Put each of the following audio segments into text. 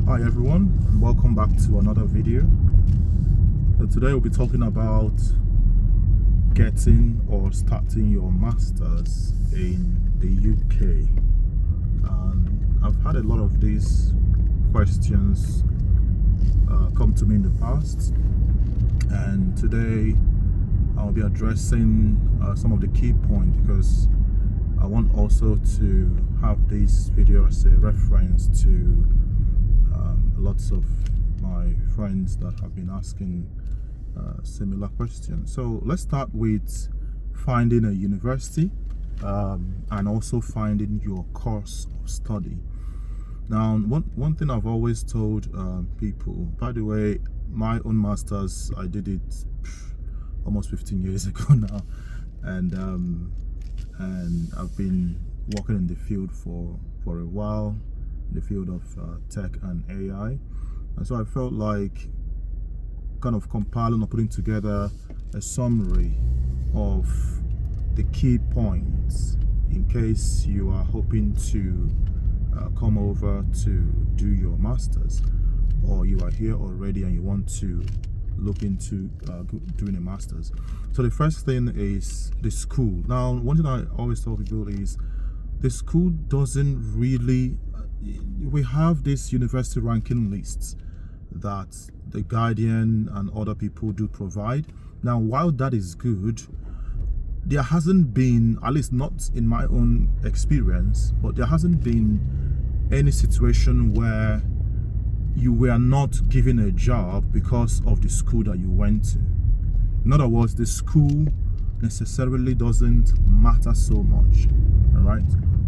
Hi everyone, and welcome back to another video. So today we'll be talking about getting or starting your masters in the UK. I've had a lot of these questions come to me in the past, and today I'll be addressing some of the key points because I want also to have this video as a reference to lots of my friends that have been asking similar questions. So let's start with finding a university and also finding your course of study. Now, one thing I've always told people, by the way, my own masters, I did it almost 15 years ago now, and I've been working in the field for a while, in the field of tech and AI, and so I felt like kind of compiling or putting together a summary of the key points in case you are hoping to come over to do your masters, or you are here already and you want to look into doing a masters. So the first thing is the school. Now, one thing I always tell people is the school doesn't really, we have this university ranking lists that the Guardian and other people do provide. Now, while that is good, there hasn't been, at least not in my own experience, but there hasn't been any situation where you were not given a job because of the school that you went to. In other words, the school necessarily doesn't matter so much. All right,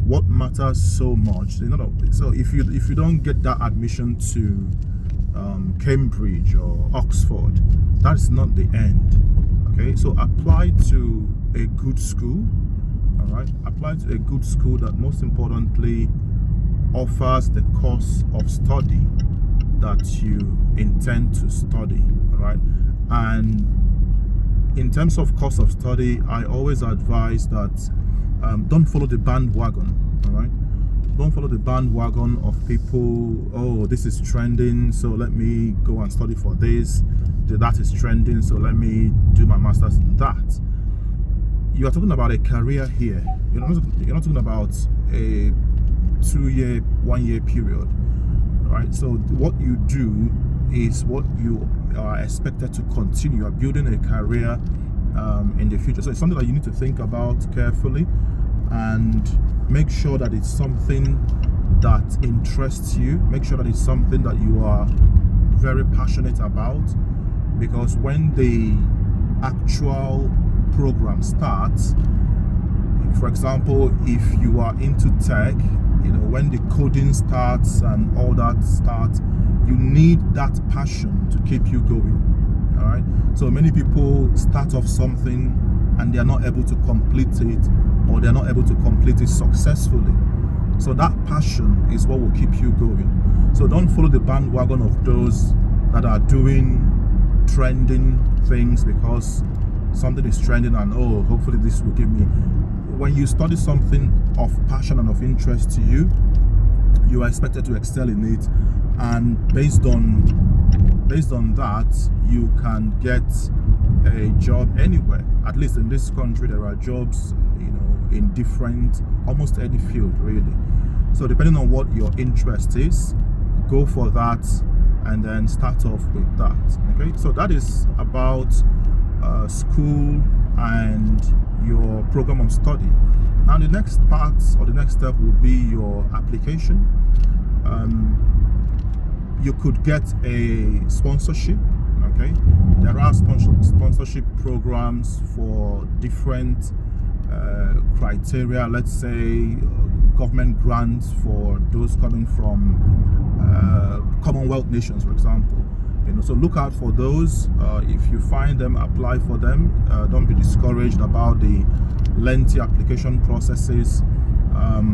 what matters so much, so if you don't get that admission to Cambridge or Oxford, that's not the end. Okay, so apply to a good school. All right, apply to a good school that most importantly offers the course of study that you intend to study. All right, and in terms of course of study, I always advise that don't follow the bandwagon. All right, don't follow the bandwagon of people. Oh, this is trending, so let me go and study for this. That is trending, so let me do my master's in that. You are talking about a career here. You're not talking about a 2-year, 1-year period. Right, so what you do is what you are expected to continue. You are building a career in the future, so it's something that you need to think about carefully and make sure that it's something that interests you. Make sure that it's something that you are very passionate about, because when the actual program starts, for example, if you are into tech, when the coding starts and all that starts, you need that passion to keep you going. All right, so many people start off something and they are not able to complete it, or they are not able to complete it successfully. So that passion is what will keep you going. So don't follow the bandwagon of those that are doing trending things because something is trending and hopefully this will give me. When you study something of passion and of interest to you, you are expected to excel in it, and based on that, you can get a job anywhere. At least in this country, there are jobs, in different, almost any field really. So depending on what your interest is, go for that and then start off with that. Okay, so that is about school and your program of study. Now the next part or the next step will be your application. You could get a sponsorship. Okay, there are sponsorship programs for different criteria. Let's say government grants for those coming from Commonwealth nations, for example. So look out for those. If you find them, apply for them. Don't be discouraged about the lengthy application processes.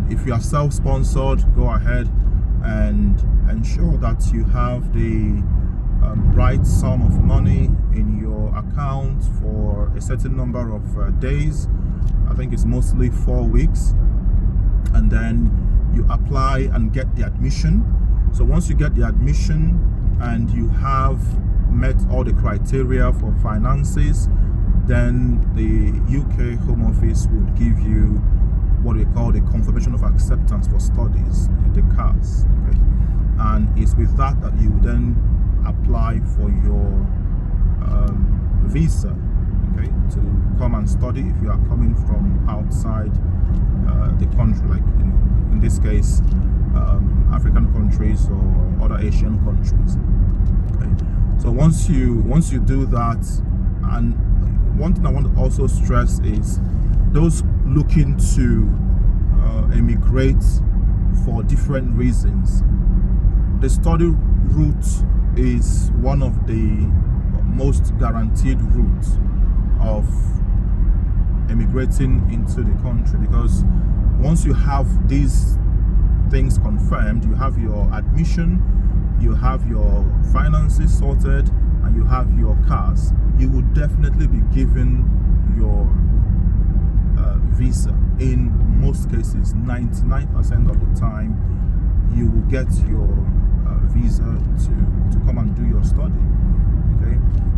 If you are self-sponsored, go ahead and ensure that you have the right sum of money in your account for a certain number of days. I think it's mostly 4 weeks, and then you apply and get the admission. So once you get the admission and you have met all the criteria for finances, then the UK Home Office will give you what we call the confirmation of acceptance for studies, the CAS. Okay? And it's with that you then apply for your visa, okay, to come and study if you are coming from outside the country, like in this case African countries or other Asian countries. Okay. So once you do that, and one thing I want to also stress is those looking to emigrate for different reasons, the study route is one of the most guaranteed routes of emigrating into the country, because once you have these things confirmed, you have your admission, you have your finances sorted, and you have your CAS, you will definitely be given your visa. In most cases, 99% of the time, you will get your visa to come and do your study. Okay,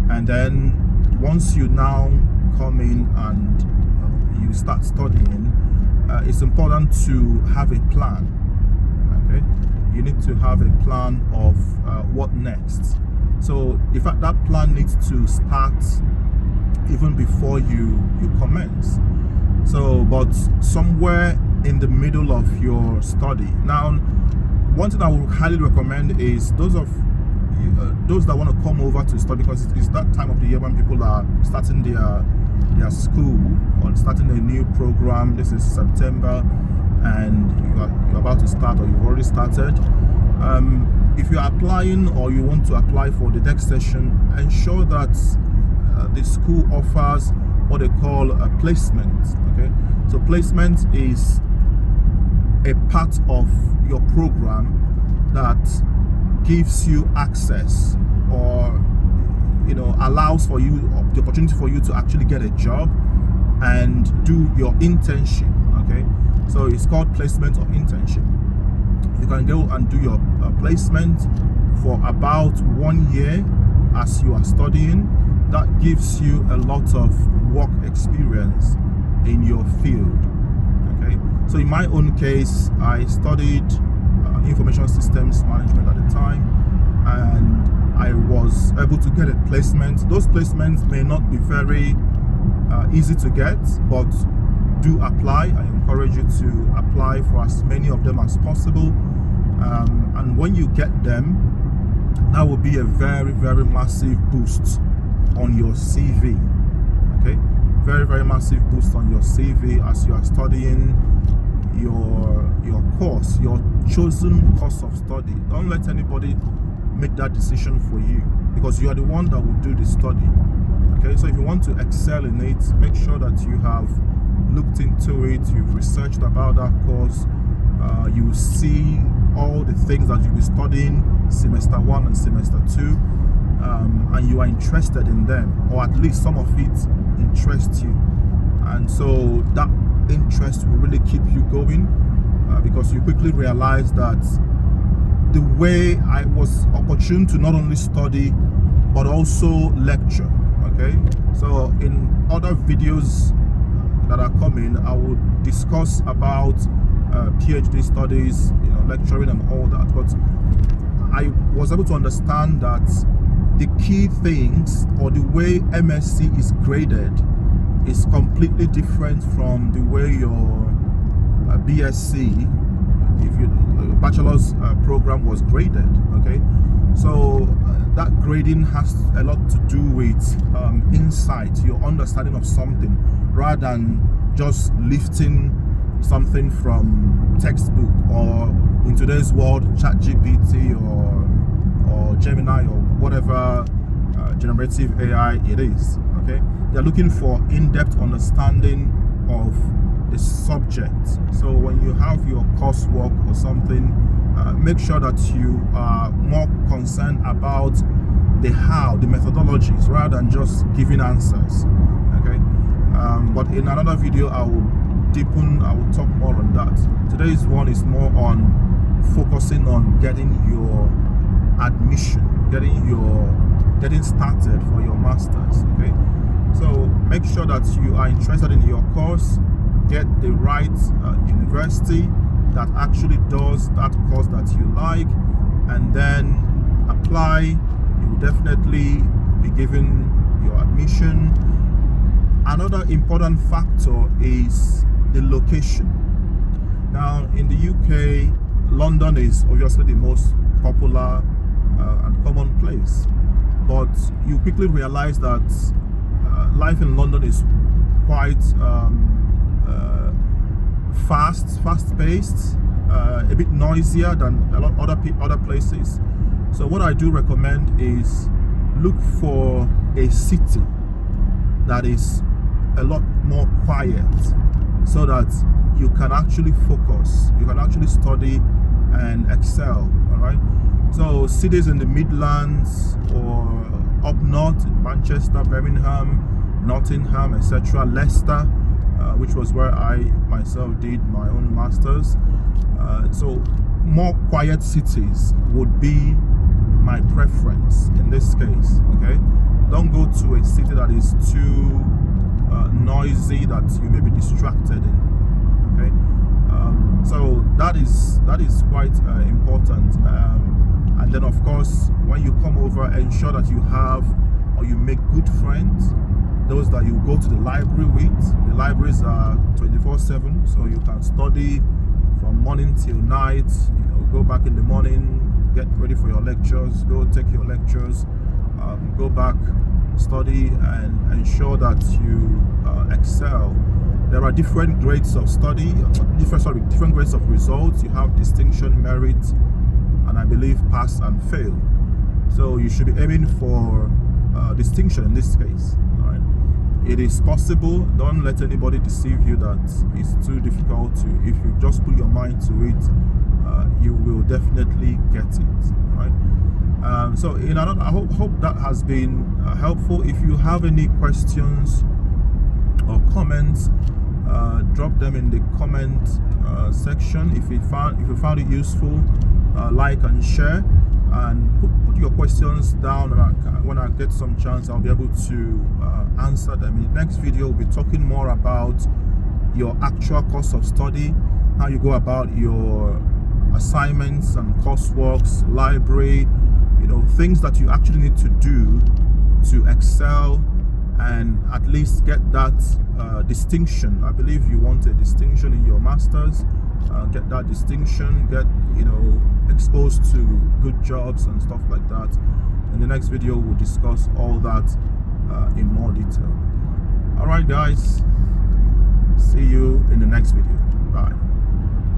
and then once you now come in and you start studying, it's important to have a plan. Okay, you need to have a plan of what next. So in fact, that plan needs to start even before you commence. So, but somewhere in the middle of your study. Now, one thing I would highly recommend is those that want to come over to study, because it's that time of the year when people are starting their school or starting a new program. This is September, and you're about to start, or you've already started. If you're applying or you want to apply for the next session, ensure that the school offers what they call a placement. Okay, so placement is a part of your program that gives you access, or allows for you the opportunity for you to actually get a job and do your internship. Okay, so it's called placement or internship. You can go and do your placement for about 1 year as you are studying. That gives you a lot of work experience in your field. Okay, so in my own case, I studied information systems management at the time, and I was able to get a placement. Those placements may not be very easy to get, but do apply. I encourage you to apply for as many of them as possible, and when you get them, that will be a very, very massive boost on your CV. Okay, very, very massive boost on your CV as you are studying your course, your chosen course of study. Don't let anybody make that decision for you, because you are the one that will do the study. Okay, so if you want to excel in it, make sure that you have looked into it, you've researched about that course, you see all the things that you'll be studying semester 1 and semester 2, and you are interested in them, or at least some of it interests you, and so that interest will really keep you going, because you quickly realize that the way I was opportune to not only study but also lecture. Okay, so in other videos that are coming, I will discuss about PhD studies, lecturing and all that, but I was able to understand that the key things, or the way MSc is graded, is completely different from the way your BSc, if your bachelor's program was graded. Okay, so that grading has a lot to do with insight, your understanding of something, rather than just lifting something from textbook, or in today's world, ChatGPT or Gemini or whatever generative AI it is. Okay, they're looking for in-depth understanding of the subject. So when you have your coursework or something, make sure that you are more concerned about the how, the methodologies, rather than just giving answers. Okay, but in another video I will talk more on that. Today's one is more on focusing on getting your admission, getting started for your masters. Okay, so make sure that you are interested in your course, get the right university that actually does that course that you like, and then apply. You will definitely be given your admission. Another important factor is the location. Now in the UK, London is obviously the most popular and common place, but you quickly realize that life in London is quite fast-paced, a bit noisier than a lot other places. So what I do recommend is look for a city that is a lot more quiet, so that you can actually focus, you can actually study and excel. All right, so cities in the Midlands or up north, Manchester, Birmingham, Nottingham, etc., Leicester, which was where I myself did my own masters. So more quiet cities would be my preference in this case. Okay, don't go to a city that is too noisy, that you may be distracted in. Okay, so that is quite important. And then of course, when you come over, ensure that you have or you make good friends, those that you go to the library with. The libraries are 24/7, so you can study from morning till night. Go back in the morning, get ready for your lectures, go take your lectures, go back, study, and ensure that you excel. There are different grades of study, different grades of results. You have distinction, merit, and I believe pass and fail. So you should be aiming for distinction in this case. All right, it is possible. Don't let anybody deceive you that it's too difficult to. If you just put your mind to it, you will definitely get it. Right. So I hope that has been helpful. If you have any questions or comments, drop them in the comment section. If you found it useful, like and share, and put your questions down, and when I get some chance, I'll be able to answer them. In the next video, we'll be talking more about your actual course of study, how you go about your assignments and courseworks, library, things that you actually need to do to excel and at least get that distinction. I believe you want a distinction in your masters. Get that distinction, get exposed to good jobs and stuff like that. In the next video, we'll discuss all that in more detail. All right, guys, see you in the next video. Bye.